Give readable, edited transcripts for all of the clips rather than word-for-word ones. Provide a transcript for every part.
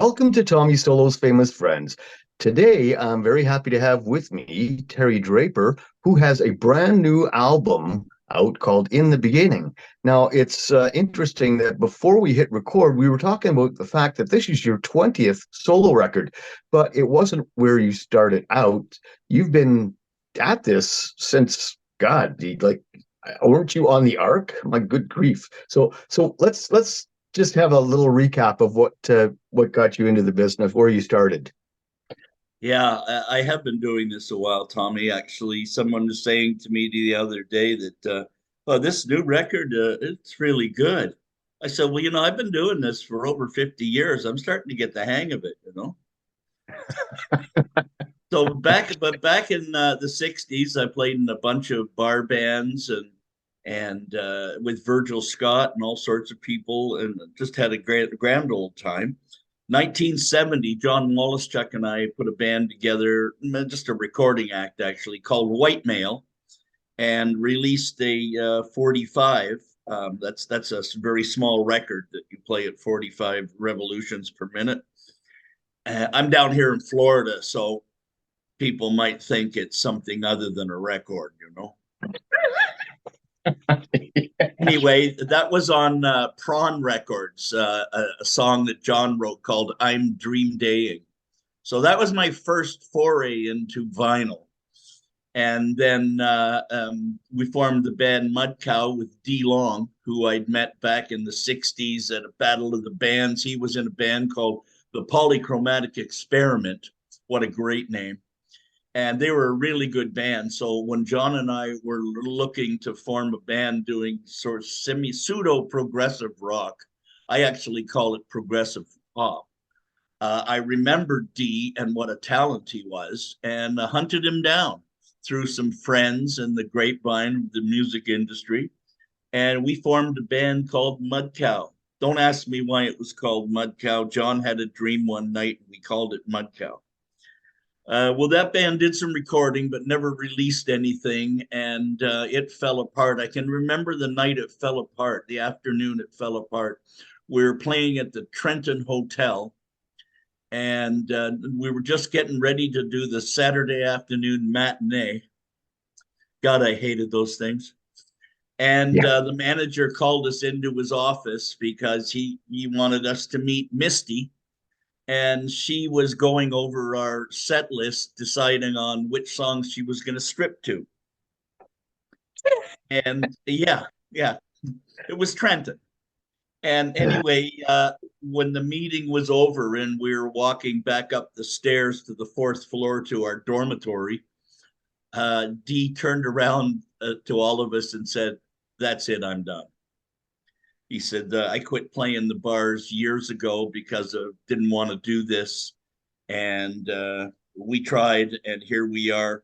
Welcome to Tommy Solo's Famous Friends. Today, I'm very happy to have with me Terry Draper, who has a brand new album out called In the Beginning. Now, it's interesting that before we hit record, we were talking about the fact that this is your 20th solo record, but it wasn't where you started out. You've been at this since, God, like, weren't you on the arc? My good grief. So let's just have a little recap of what got you into the business, where you started. Yeah, I have been doing this a while, Tommy. Actually, someone was saying to me the other day that, oh, this new record, it's really good. I said, well, I've been doing this for over 50 years. I'm starting to get the hang of it. So back in the 60s, I played in a bunch of bar bands and with Virgil Scott and all sorts of people, and just had a grand old time. 1970, John Wolaschuk and I put a band together, just a recording act actually, called White Male, and released a 45. That's a very small record that you play at 45 revolutions per minute. I'm down here in Florida, so people might think it's something other than a record. Anyway, that was on Prawn Records, a song that John wrote called I'm Dream Daying. So that was my first foray into vinyl. And then we formed the band Mud Cow with D Long, who I'd met back in the 60s at a battle of the bands. He was in a band called the Polychromatic Experiment. What a great name. And they were a really good band. So when John and I were looking to form a band doing sort of semi pseudo progressive rock, I actually call it progressive pop. I remembered D and what a talent he was, and hunted him down through some friends in the grapevine of the music industry. And we formed a band called Mud Cow. Don't ask me why it was called Mud Cow. John had a dream one night and we called it Mud Cow. Well, that band did some recording, but never released anything, and it fell apart. I can remember the night it fell apart, the afternoon it fell apart. We were playing at the Trenton Hotel, and we were just getting ready to do the Saturday afternoon matinee. God, I hated those things. And Yeah. the manager called us into his office because he wanted us to meet Misty, and she was going over our set list, deciding on which songs she was going to strip to. And yeah, it was Trenton. And anyway, when the meeting was over and we were walking back up the stairs to the fourth floor to our dormitory, Dee turned around to all of us and said, "That's it, I'm done." He said, "I quit playing the bars years ago because I didn't want to do this. And we tried, and here we are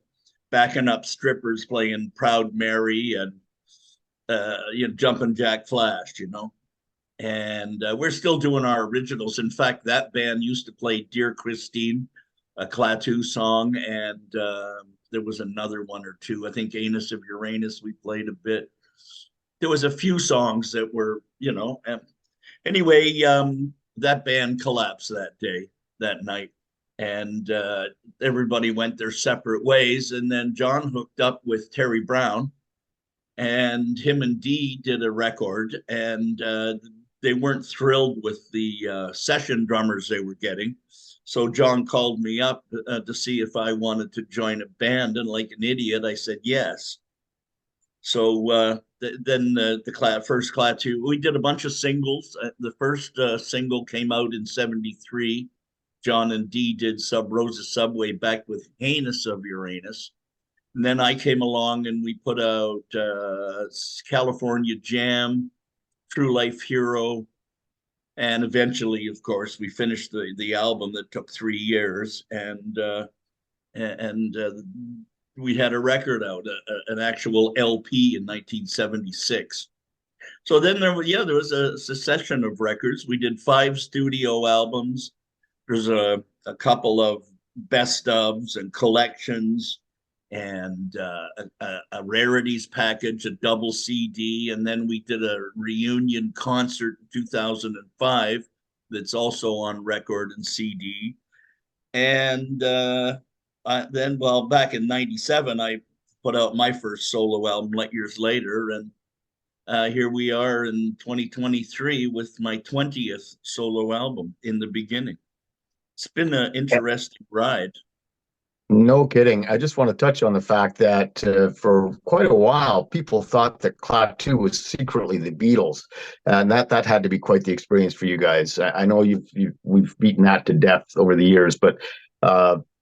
backing up strippers playing Proud Mary and Jumping Jack Flash. And we're still doing our originals. In fact, that band used to play Dear Christine, a Klaatu song, and there was another one or two. I think Anus of Uranus we played a bit. There was a few songs that were. Anyway, that band collapsed that day, that night, and everybody went their separate ways. And then John hooked up with Terry Brown, and him and Dee did a record, and they weren't thrilled with the session drummers they were getting. So John called me up to see if I wanted to join a band, and like an idiot, I said yes. So then first Klaatu, we did a bunch of singles. The first single came out in '73. John and Dee did Sub Rosa Subway back with Heinous of Uranus. And then I came along and we put out California Jam, True Life Hero, and eventually, of course, we finished the album that took 3 years, and we had a record out, an actual LP in 1976. So then there was a succession of records. We did 5 studio albums. There's a couple of best ofs and collections, and a rarities package, a double CD, and then we did a reunion concert in 2005 that's also on record and CD. And then, well, back in '97, I put out my first solo album, Light Years Later, and here we are in 2023 with my 20th solo album, In the Beginning. It's been an interesting ride. No kidding. I just want to touch on the fact that for quite a while, people thought that Klaatu was secretly the Beatles, and that had to be quite the experience for you guys. I know we've beaten that to death over the years, but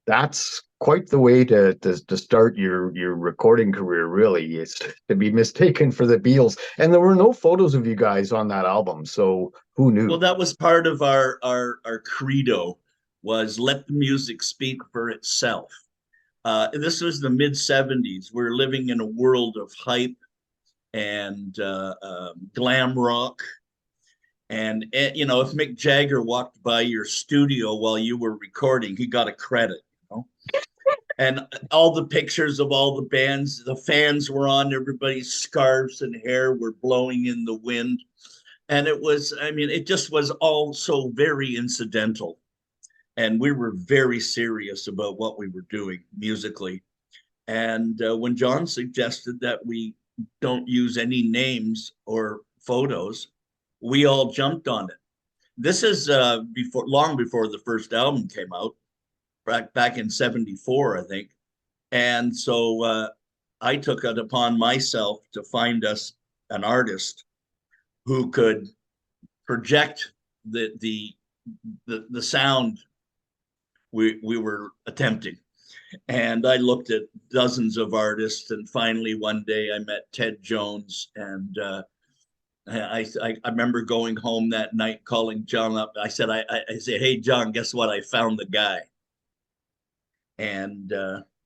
that's quite the way to start your recording career. Really, is to be mistaken for the Beatles. And there were no photos of you guys on that album, so who Well, knew? that was part of our credo, was let the music speak for itself. This was the mid '70s. We're living in a world of hype and glam rock. And, you know, if Mick Jagger walked by your studio while you were recording, he got a credit, you know? And all the pictures of all the bands, the fans were on, everybody's scarves and hair were blowing in the wind. And it was, I mean, it just was all so very incidental. And we were very serious about what we were doing musically. And when John suggested that we don't use any names or photos, we all jumped on it. This is before, long before the first album came out, back in '74, I think. And so I took it upon myself to find us an artist who could project the sound we were attempting. And I looked at dozens of artists, and finally one day I met Ted Jones, and I remember going home that night, calling John up. I said, hey John, guess what? I found the guy. And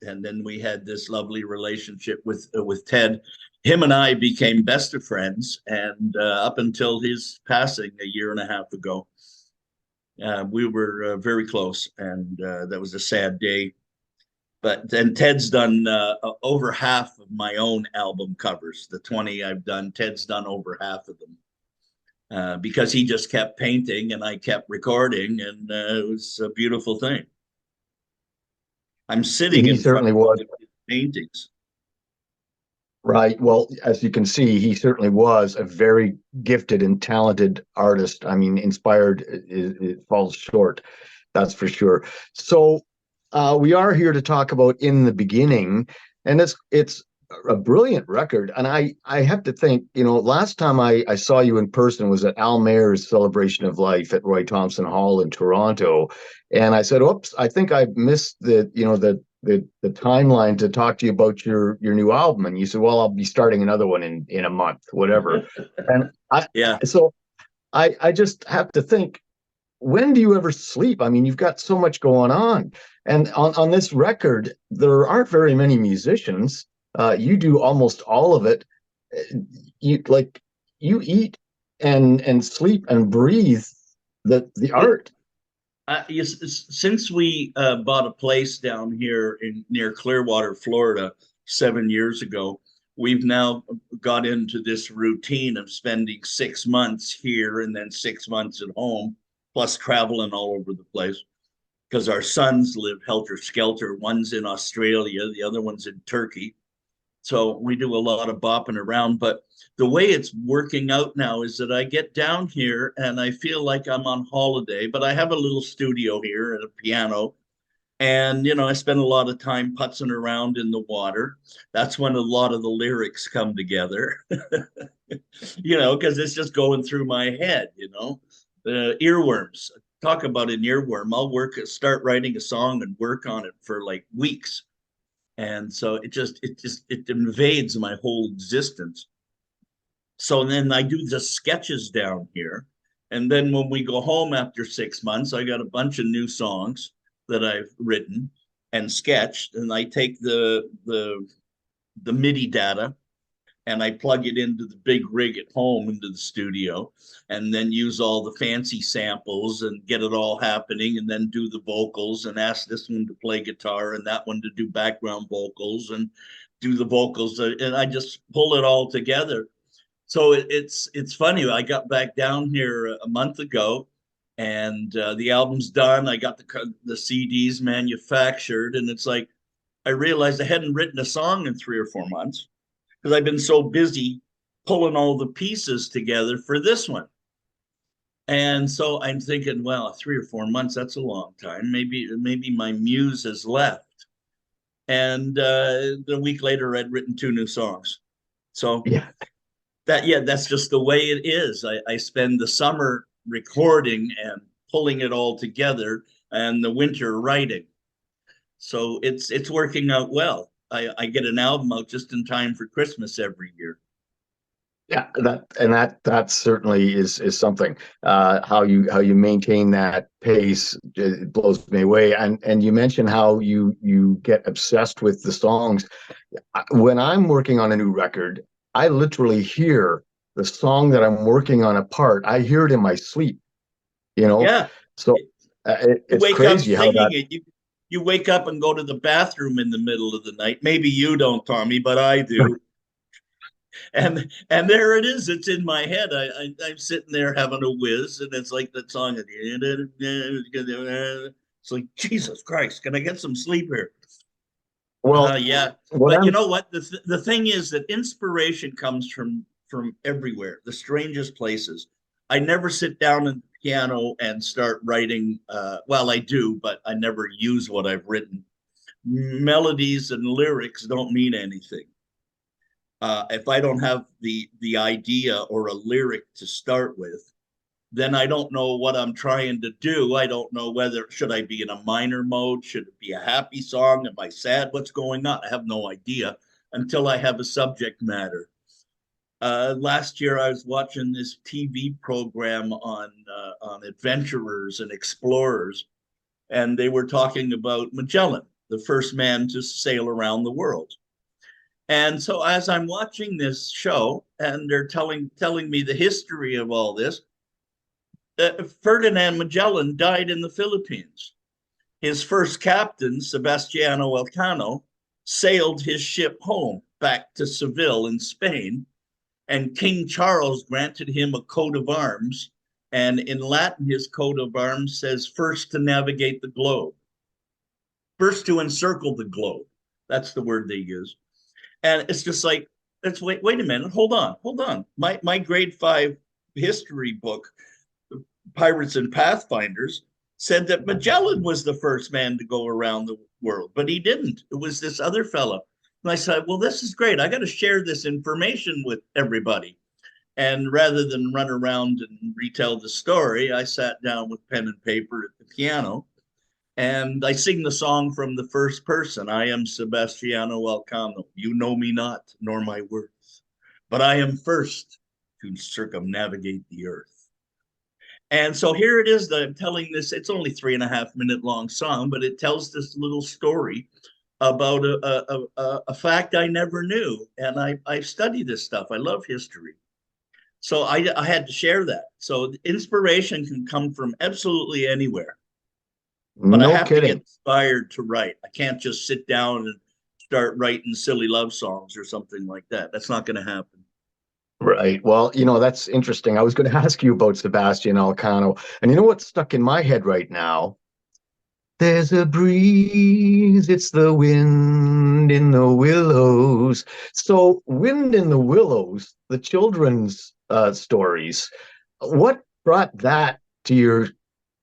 then we had this lovely relationship with Ted. Him and I became best of friends, and up until his passing a year and a half ago, we were very close, and that was a sad day. But then Ted's done over half of my own album covers. The 20 I've done, Ted's done over half of them. Because he just kept painting and I kept recording, and it was a beautiful thing. I'm sitting He in front certainly of was. one of his paintings. Right. Well, as you can see, he certainly was a very gifted and talented artist. I mean, inspired, it falls short, that's for sure. So, we are here to talk about In the Beginning, and it's a brilliant record. And I have to think, last time I saw you in person was at Al Mayer's Celebration of Life at Roy Thompson Hall in Toronto, and I said, "Oops, I think I missed the timeline to talk to you about your new album." And you said, "Well, I'll be starting another one in a month, whatever." And I Yeah. so I just have to think, when do you ever sleep? I mean, you've got so much going on. And on this record, there aren't very many musicians. You do almost all of it. You like you eat and sleep and breathe the art. Yes, since we bought a place down here in near Clearwater, Florida, 7 years ago, we've now got into this routine of spending 6 months here and then 6 months at home, plus traveling all over the place. Because our sons live helter skelter. One's in Australia, the other one's in Turkey. So we do a lot of bopping around. But the way it's working out now is that I get down here and I feel like I'm on holiday, but I have a little studio here and a piano. And, I spend a lot of time putzing around in the water. That's when a lot of the lyrics come together, because it's just going through my head, the earworms. Talk about an earworm. Start writing a song and work on it for like weeks, and so it invades my whole existence. So then I do the sketches down here, and then when we go home after 6 months, I got a bunch of new songs that I've written and sketched, and I take the MIDI data and I plug it into the big rig at home into the studio, and then use all the fancy samples and get it all happening, and then do the vocals and ask this one to play guitar and that one to do background vocals and do the vocals, and I just pull it all together. So it's funny. I got back down here a month ago, and the album's done. I got the CDs manufactured, and it's like I realized I hadn't written a song in 3 or 4 months because I've been so busy pulling all the pieces together for this one. And so I'm thinking, well, 3 or 4 months, that's a long time. Maybe my muse has left. And a week later, I'd written 2 new songs. So Yeah. that's just the way it is. I spend the summer recording and pulling it all together, and the winter writing. So it's working out well. I get an album out just in time for Christmas every year. Yeah, that certainly is something. How you maintain that pace, it blows me away. And you mentioned how you get obsessed with the songs. When I'm working on a new record, I literally hear the song that I'm working on apart. I hear it in my sleep, you know. Yeah, So you it's wake up crazy how singing that. it. You wake up and go to the bathroom in the middle of the night. Maybe you don't, Tommy, but I do. And there it is. It's in my head. I'm sitting there having a whiz, and it's like that song. It's like Jesus Christ. Can I get some sleep here? Well, Yeah, what but you I'm know what? The thing is that inspiration comes from everywhere, the strangest places. I never sit down at the piano and start writing. Well, I do, but I never use what I've written. Melodies and lyrics don't mean anything. If I don't have the idea or a lyric to start with, then I don't know what I'm trying to do. I don't know whether should I be in a minor mode, should it be a happy song, am I sad, what's going on? I have no idea until I have a subject matter. Last year, I was watching this TV program on adventurers and explorers, and they were talking about Magellan, the first man to sail around the world. And so as I'm watching this show and they're telling me the history of all this, Ferdinand Magellan died in the Philippines. His first captain, Sebastiano Elcano, sailed his ship home back to Seville in Spain, and King Charles granted him a coat of arms. And in Latin, his coat of arms says first to navigate the globe, first to encircle the globe. That's the word they use. And it's just like, let's wait a minute, hold on. My grade 5 history book, Pirates and Pathfinders, said that Magellan was the first man to go around the world, but he didn't. It was this other fella. And I said, well, this is great. I got to share this information with everybody. And rather than run around and retell the story, I sat down with pen and paper at the piano and I sing the song from the first person. I am Sebastiano Elcano. You know me not, nor my worth, but I am first to circumnavigate the earth. And so here it is that I'm telling this. It's only 3.5 minute long song, but it tells this little story about a fact I never knew. And I study this stuff. I love history. So I had to share that. So inspiration can come from absolutely anywhere, but I no have to get kidding. inspired to write. I can't just sit down and start writing silly love songs or something like that. That's not going to happen. Right. Well, that's interesting. I was going to ask you about Sebastian Elcano, and you know what's stuck in my head right now? There's a breeze, it's the wind in the willows. So, Wind in the Willows, the children's stories, what brought that to your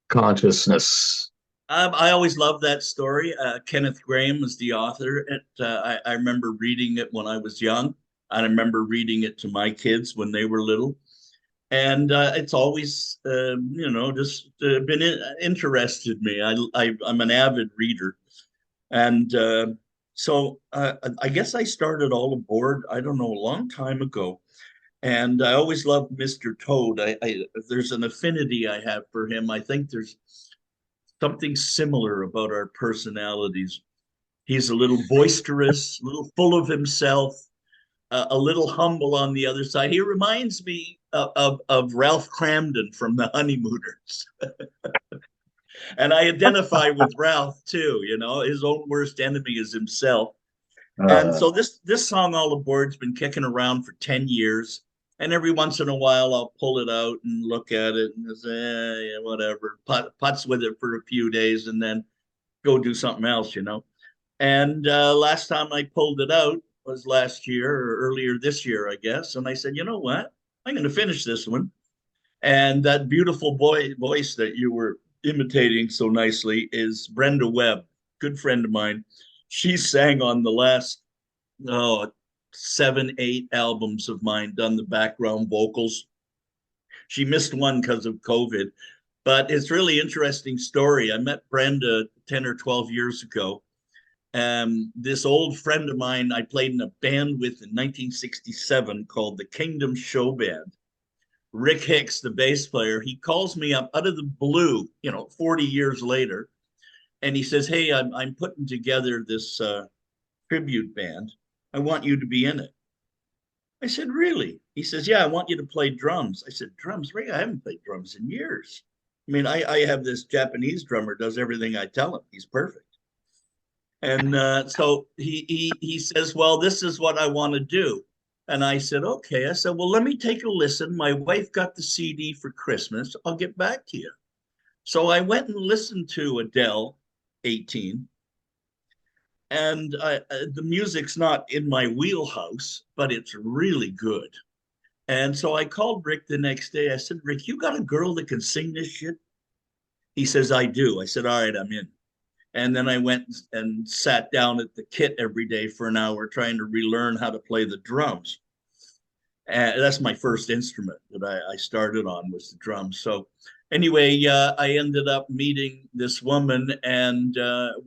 consciousness? I always loved that story. Kenneth Grahame was the author. I remember reading it when I was young. I remember reading it to my kids when they were little. And it's always, just been interested me. I'm an avid reader. And so I guess I started all aboard, I don't know, a long time ago. And I always loved Mr. Toad. There's an affinity I have for him. I think there's something similar about our personalities. He's a little boisterous, a little full of himself, a little humble on the other side. He reminds me of Ralph Cramden from The Honeymooners. And I identify with Ralph too. His own worst enemy is himself. And Uh, so this song All Aboard's been kicking around for 10 years. And every once in a while, I'll pull it out and look at it and say, yeah, whatever. Putz with it for a few days and then go do something else, you know. And last time I pulled it out was last year or earlier this year, I guess. And I said, you know what? I'm going to finish this one. And that beautiful voice that you were imitating so nicely is Brenda Webb, good friend of mine. She sang on the last oh, 7, 8 albums of mine, done the background vocals. She missed one because of COVID, but it's really interesting story. I met Brenda 10 or 12 years ago. This old friend of mine I played in a band with in 1967 called the Kingdom Show Band. Rick Hicks, the bass player, he calls me up out of the blue, 40 years later, and he says, "Hey, I'm putting together this tribute band. I want you to be in it." I said, "Really?" He says, "Yeah, I want you to play drums." I said, "Drums, Rick? I haven't played drums in years." I mean, I have this Japanese drummer, does everything I tell him. He's perfect. And so he says, "Well, this is what I want to do." And I said, "Okay." I said, "Well, let me take a listen. My wife got the CD for Christmas. I'll get back to you." So I went and listened to Adele 18. And the music's not in my wheelhouse, but it's really good. And so I called Rick the next day. I said, "Rick, you got a girl that can sing this shit?" He says, "I do." I said, "All right, I'm in." And then I went and sat down at the kit every day for an hour trying to relearn how to play the drums. And that's my first instrument that I started on was the drums. So anyway, I ended up meeting this woman and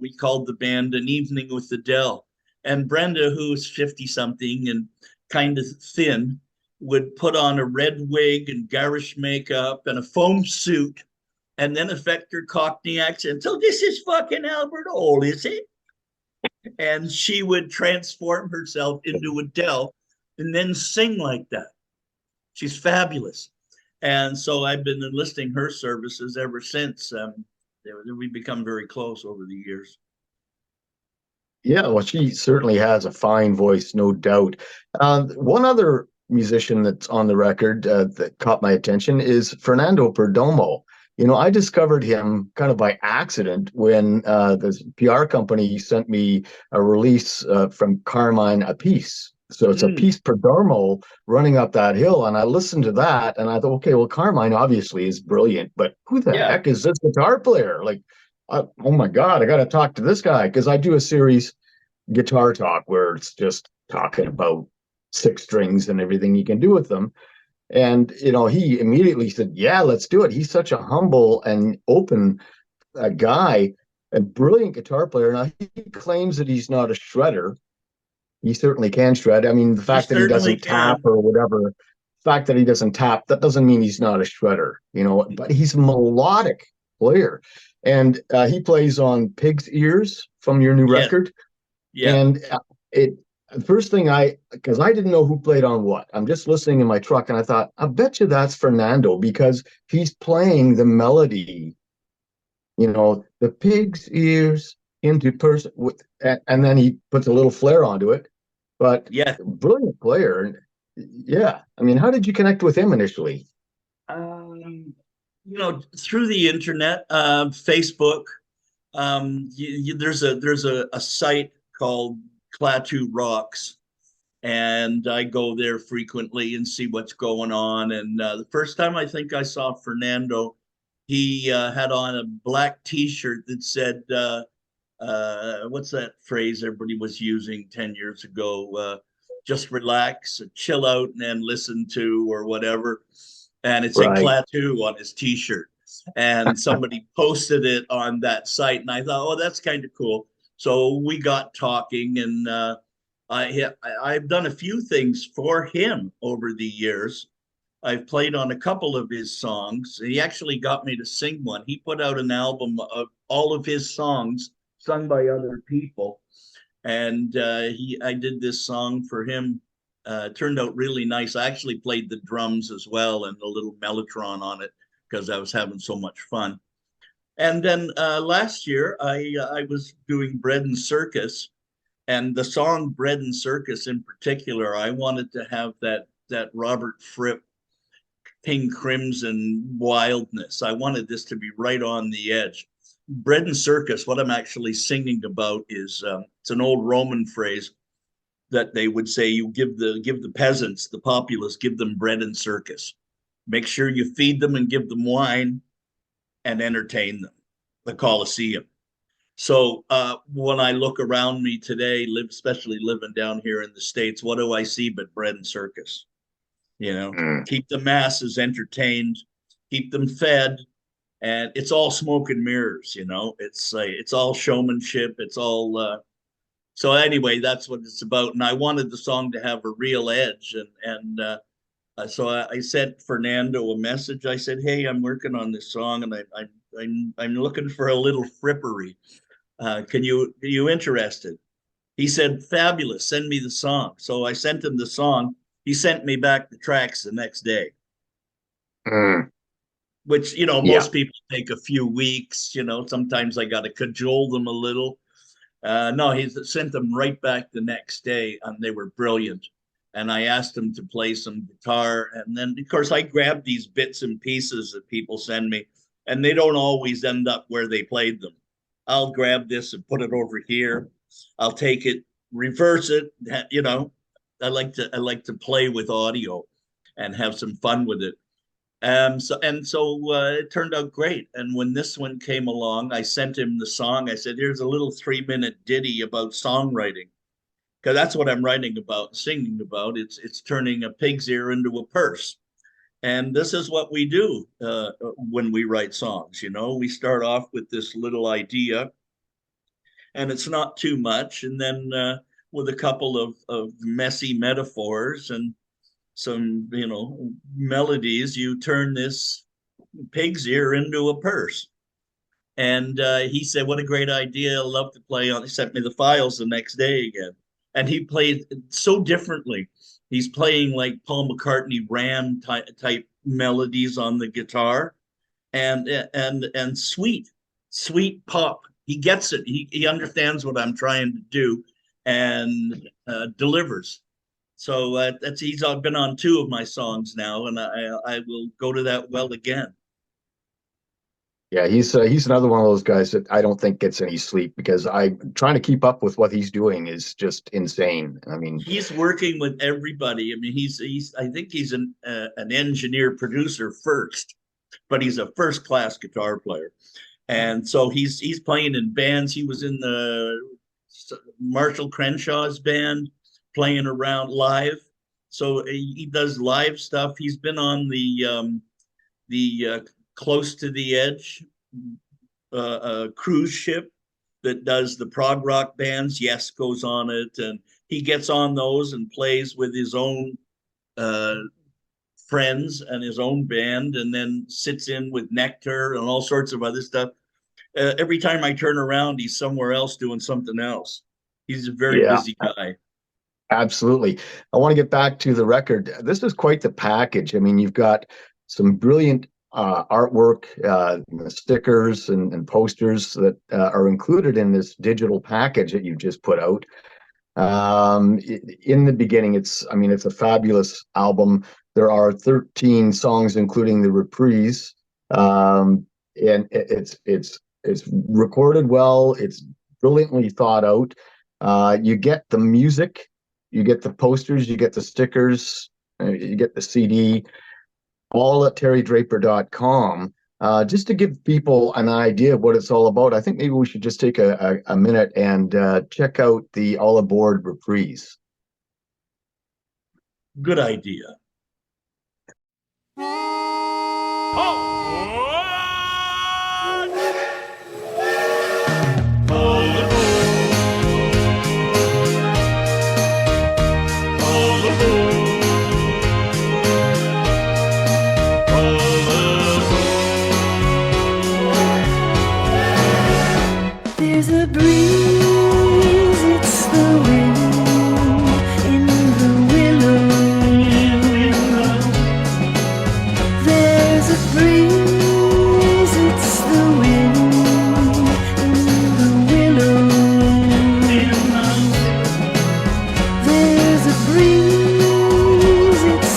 we called the band An Evening with Adele. And Brenda, who's 50 something and kind of thin, would put on a red wig and garish makeup and a foam suit and then affect her Cockney accent. "So this is fucking Albert Hall, is it?" And she would transform herself into Adele and then sing like that. She's fabulous. And so I've been enlisting her services ever since. We've become very close over the years. Yeah, well, she certainly has a fine voice, no doubt. One other musician that's on the record that caught my attention is Fernando Perdomo. I discovered him kind of by accident when the PR company sent me a release from Carmine Appice. So it's a Mm, piece Perdomo running up that hill, and I listened to that, and I thought, okay, well, Carmine obviously is brilliant, but who the yeah. heck is this guitar player? Like, oh my God, I got to talk to this guy because I do a series Guitar Talk where it's just talking about six strings and everything you can do with them. And he immediately said, "Yeah, let's do it." He's such a humble and open guy, a brilliant guitar player. Now he claims that he's not a shredder. He certainly can shred. I mean, the He fact that he certainly doesn't tap can. or whatever, the fact that he doesn't tap, that doesn't mean he's not a shredder, but he's a melodic player. And he plays on Pig's Ears from your new Yes. record. Yeah. And it the first thing because I didn't know who played on what. I'm just listening in my truck and I thought, I bet you that's Fernando because he's playing the melody, the pig's ears into person with, and then he puts a little flair onto it. But Yeah. brilliant player. And yeah, I mean, how did you connect with him initially? Um, through the internet, Facebook. There's a site called Klaatu Rocks, and I go there frequently and see what's going on. And the first time I think I saw Fernando, he had on a black T-shirt that said, "What's that phrase everybody was using 10 years ago? Just relax, chill out, and listen to or whatever." And it said Right. Klaatu on his T-shirt, and somebody posted it on that site, and I thought, "Oh, that's kind of cool." So we got talking, and I've done a few things for him over the years. I've played on a couple of his songs. He actually got me to sing one. He put out an album of all of his songs sung by other people, and I did this song for him. Turned out really nice. I actually played the drums as well and a little mellotron on it because I was having so much fun. And then last year I was doing Bread and Circus, and the song Bread and Circus in particular, I wanted to have that that Robert Fripp Pink Crimson wildness. I wanted this to be right on the edge. Bread and circus, what I'm actually singing about is it's an old Roman phrase that they would say, you give the peasants, the populace, give them bread and circus. Make sure you feed them and give them wine and entertain them. The Colosseum. So when I look around me today, especially living down here in the States, what do I see but bread and circus? Keep the masses entertained, keep them fed, and it's all smoke and mirrors. It's all showmanship. It's all so anyway, that's what it's about. And I wanted the song to have a real edge, so I sent Fernando a message. I said, "Hey, I'm working on this song, and I'm looking for a little frippery. Are you interested?" He said, "Fabulous. Send me the song." So I sent him the song. He sent me back the tracks the next day, which, Yeah. most people take a few weeks. Sometimes I got to cajole them a little. No, he sent them right back the next day, and they were brilliant. And I asked him to play some guitar. And then, of course, I grab these bits and pieces that people send me, and they don't always end up where they played them. I'll grab this and put it over here. I'll take it, reverse it. I like to play with audio and have some fun with it. So it turned out great. And when this one came along, I sent him the song. I said, "Here's a little 3-minute ditty about songwriting," because that's what I'm writing about, singing about. It's turning a pig's ear into a purse. And this is what we do when we write songs. We start off with this little idea, and it's not too much. And then with a couple of messy metaphors and some, melodies, you turn this pig's ear into a purse. And he said, "What a great idea. I'd love to play on." He sent me the files the next day again. And he played so differently. He's playing like Paul McCartney type melodies on the guitar, and sweet pop. He gets it. He understands what I'm trying to do, and delivers. So he's been on 2 of my songs now, and I will go to that well again. Yeah, he's another one of those guys that I don't think gets any sleep, because I'm trying to keep up with what he's doing is just insane. I mean, he's working with everybody. I mean, I think he's an engineer producer first, but he's a first class guitar player, and so he's playing in bands. He was in the Marshall Crenshaw's band, playing around live. So he does live stuff. He's been on the Close to the Edge cruise ship that does the prog rock bands. Yes goes on it, and he gets on those and plays with his own friends and his own band, and then sits in with Nectar and all sorts of other stuff. Every time I turn around, he's somewhere else doing something else. He's a very busy guy. Absolutely. I want to get back to the record. This is quite the package. I mean, you've got some brilliant artwork, stickers and posters that are included in this digital package that you just put out. In the beginning, it's a fabulous album. There are 13 songs, including the reprise, and it's recorded well. It's brilliantly thought out. You get the music, you get the posters, you get the stickers, you get the CD, all at terrydraper.com. Just to give people an idea of what it's all about, I think maybe we should just take a minute and check out the All Aboard reprise. Good idea. There's a breeze, it's the wind in the willow. There's a breeze, it's the wind in the willow. There's a breeze, it's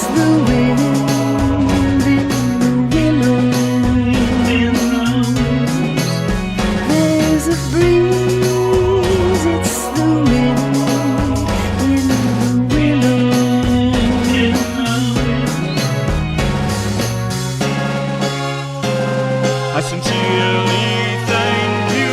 sincerely thank you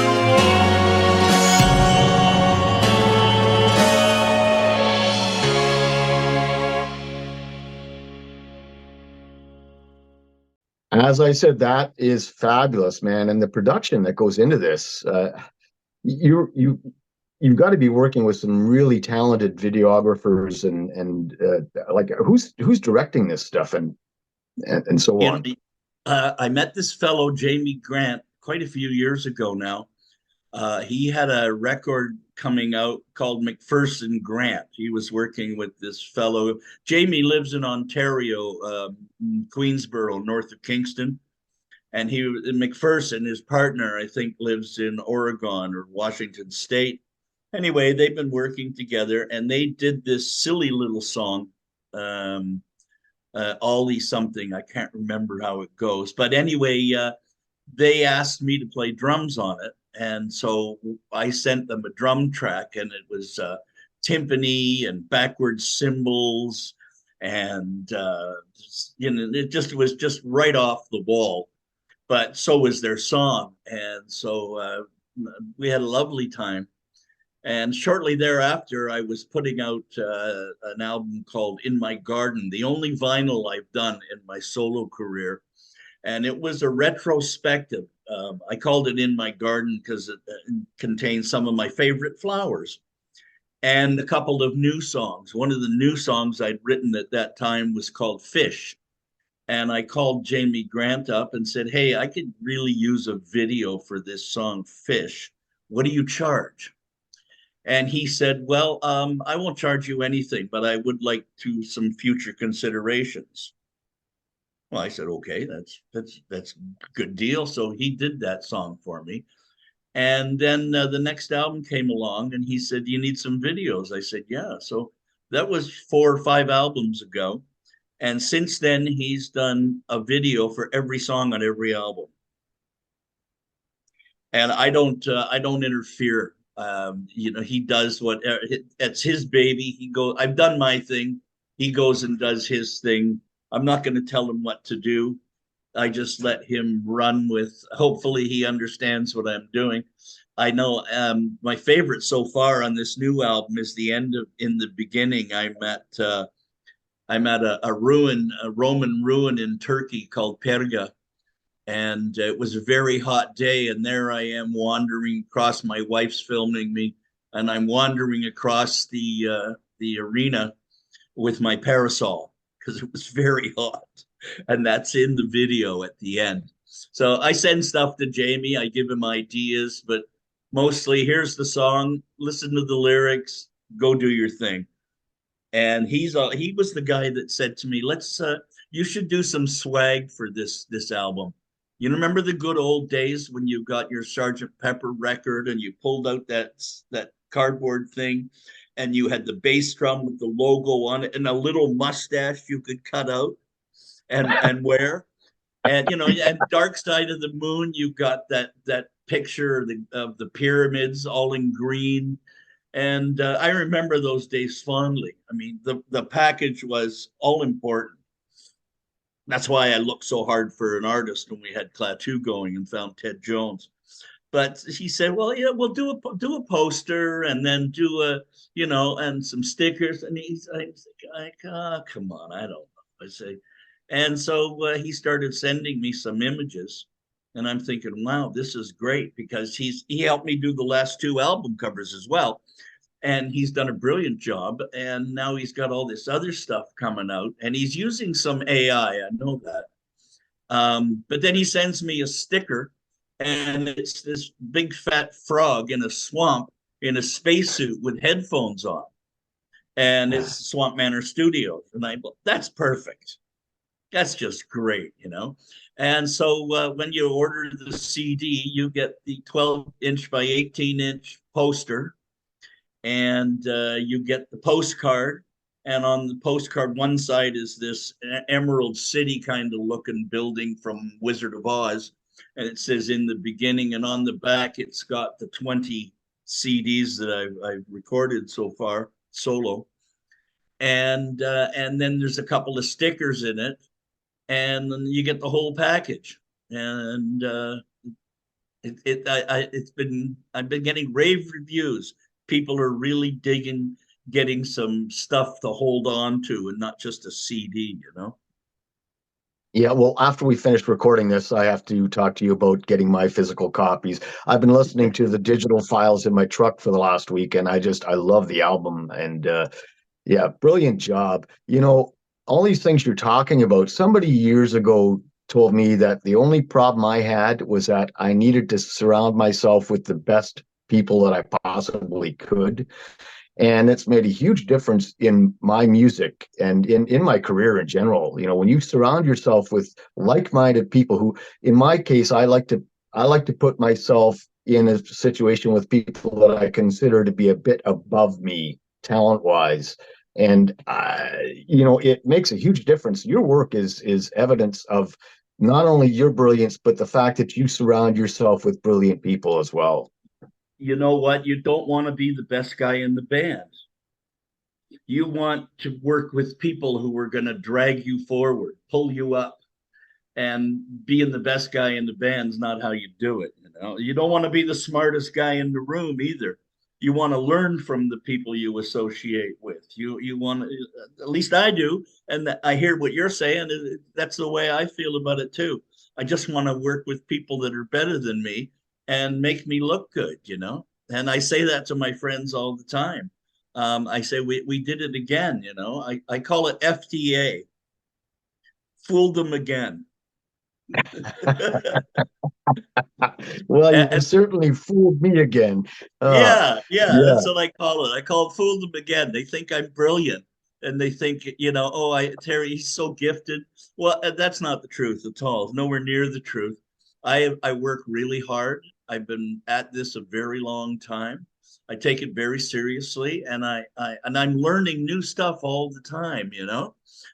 As I said, that is fabulous, man, and the production that goes into this. You've got to be working with some really talented videographers and like who's directing this stuff and so You know, on. I met this fellow, Jamie Grant, quite a few years ago now. He had a record coming out called McPherson Grant. He was working with this fellow. Jamie lives in Ontario, Queensboro, north of Kingston. And McPherson, his partner, I think, lives in Oregon or Washington State. Anyway, they've been working together and they did this silly little song, um, Ollie something. I can't remember how it goes. But anyway, they asked me to play drums on it. And so I sent them a drum track, and it was timpani and backwards cymbals. And, it was just right off the wall. But so was their song. And so we had a lovely time. And shortly thereafter, I was putting out an album called In My Garden, the only vinyl I've done in my solo career. And it was a retrospective. I called it In My Garden because it contains some of my favorite flowers and a couple of new songs. One of the new songs I'd written at that time was called Fish. And I called Jamie Grant up and said, hey, I could really use a video for this song, Fish. What do you charge? And he said, well, I won't charge you anything, but I would like to some future considerations. Well, I said, okay, that's a good deal. So he did that song for me. And then the next album came along and he said, you need some videos. I said, yeah. So that was 4 or 5 albums ago. And since then, he's done a video for every song on every album. And I don't interfere. He does what it's his baby. I've done my thing. He goes and does his thing. I'm not going to tell him what to do. I just let him run with, hopefully he understands what I'm doing. I know my favorite so far on this new album is the end of In the Beginning. I'm at a ruin, a Roman ruin in Turkey called Perga. And it was a very hot day. And there I am wandering across, my wife's filming me, and I'm wandering across the arena with my parasol because it was very hot. And that's in the video at the end. So I send stuff to Jamie, I give him ideas, but mostly here's the song, listen to the lyrics, go do your thing. And he was the guy that said to me, "Let's you should do some swag for this album. You remember the good old days when you got your Sergeant Pepper record and you pulled out that cardboard thing, and you had the bass drum with the logo on it and a little mustache you could cut out and wear, and and Dark Side of the Moon, you got that picture of the pyramids all in green." And I remember those days fondly. I mean, the package was all important. That's why I looked so hard for an artist when we had Klaatu going and found Ted Jones. But he said, "Well, yeah, we'll do a poster and then do and some stickers." And he's like, "Oh, come on, I don't know." I say, and so he started sending me some images, and I'm thinking, "Wow, this is great," because he helped me do the last 2 album covers as well, and he's done a brilliant job. And now he's got all this other stuff coming out, and he's using some AI. I know that. But then he sends me a sticker, and it's this big fat frog in a swamp in a spacesuit with headphones on, and it's Swamp Manor Studios. And that's perfect. That's just great. And so when you order the CD, you get the 12-inch by 18-inch poster, and you get the postcard. And on the postcard, one side is this Emerald City kind of looking building from Wizard of Oz, and it says In the Beginning. And on the back, it's got the 20 CDs that I've recorded so far, solo. And then there's a couple of stickers in it, and then you get the whole package. and I've been getting rave reviews. People are really digging getting some stuff to hold on to and not just a CD, you know? Yeah, well, after we finish recording this, I have to talk to you about getting my physical copies. I've been listening to the digital files in my truck for the last week, and I love the album. And yeah, brilliant job. All these things you're talking about, somebody years ago told me that the only problem I had was that I needed to surround myself with the best people that I possibly could. And it's made a huge difference in my music and in my career in general. When you surround yourself with like-minded people who, in my case, I like to put myself in a situation with people that I consider to be a bit above me talent-wise. And it makes a huge difference. Your work is evidence of not only your brilliance, but the fact that you surround yourself with brilliant people as well. You know what? You don't want to be the best guy in the band. You want to work with people who are going to drag you forward, pull you up, and being the best guy in the band's not how you do it. You don't want to be the smartest guy in the room either. You want to learn from the people you associate with. You want to, at least I do, and I hear what you're saying. That's the way I feel about it too. I just want to work with people that are better than me and make me look good. And I say that to my friends all the time. I say we did it again. I call it FTA. Fooled them again. Well, you And certainly fooled me again. Uh, yeah, yeah, that's what I call it. I call it fool them again. They think I'm brilliant, and they think, oh, Terry, he's so gifted. Well, that's not the truth at all. It's nowhere near the truth. I work really hard. I've been at this a very long time. I take it very seriously, and I'm learning new stuff all the time.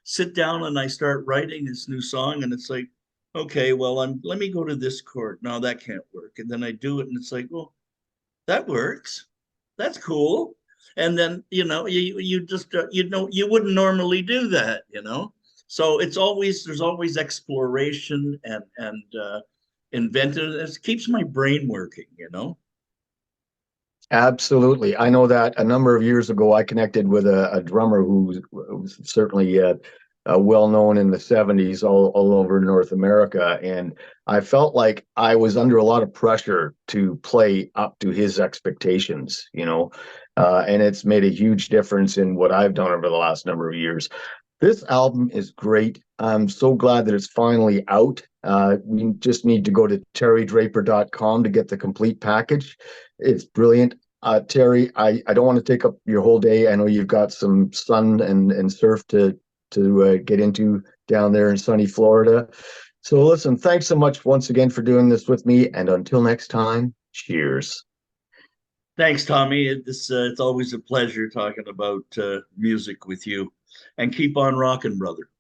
Sit down and I start writing this new song, and it's like, okay, well, let me go to this chord. No, that can't work. And then I do it, and it's like, well, that works. That's cool. And then, you just, you wouldn't normally do that. So there's always exploration and inventive. It keeps my brain working. absolutely. I know that a number of years ago, I connected with a drummer who was certainly well known in the 70s all over North America. And I felt like I was under a lot of pressure to play up to his expectations. And it's made a huge difference in what I've done over the last number of years. This album is great. I'm so glad that it's finally out. We just need to go to terrydraper.com to get the complete package. It's brilliant. Terry, I don't want to take up your whole day. I know you've got some sun and surf to get into down there in sunny Florida. So listen, thanks so much once again for doing this with me. And until next time, cheers. Thanks, Tommy. It's always a pleasure talking about music with you. And keep on rocking, brother.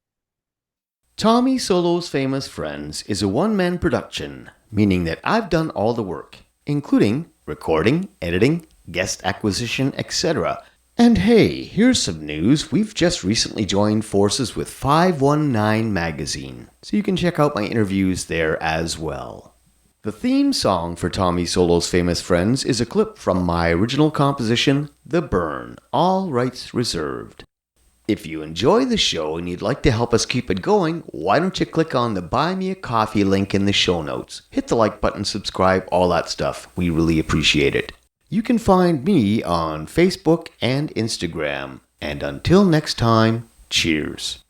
Tommy Solo's Famous Friends is a one-man production, meaning that I've done all the work, including recording, editing, guest acquisition, etc. And hey, here's some news. We've just recently joined forces with 519 Magazine, so you can check out my interviews there as well. The theme song for Tommy Solo's Famous Friends is a clip from my original composition, The Burn, all rights reserved. If you enjoy the show and you'd like to help us keep it going, why don't you click on the Buy Me a Coffee link in the show notes. Hit the like button, subscribe, all that stuff. We really appreciate it. You can find me on Facebook and Instagram. And until next time, cheers.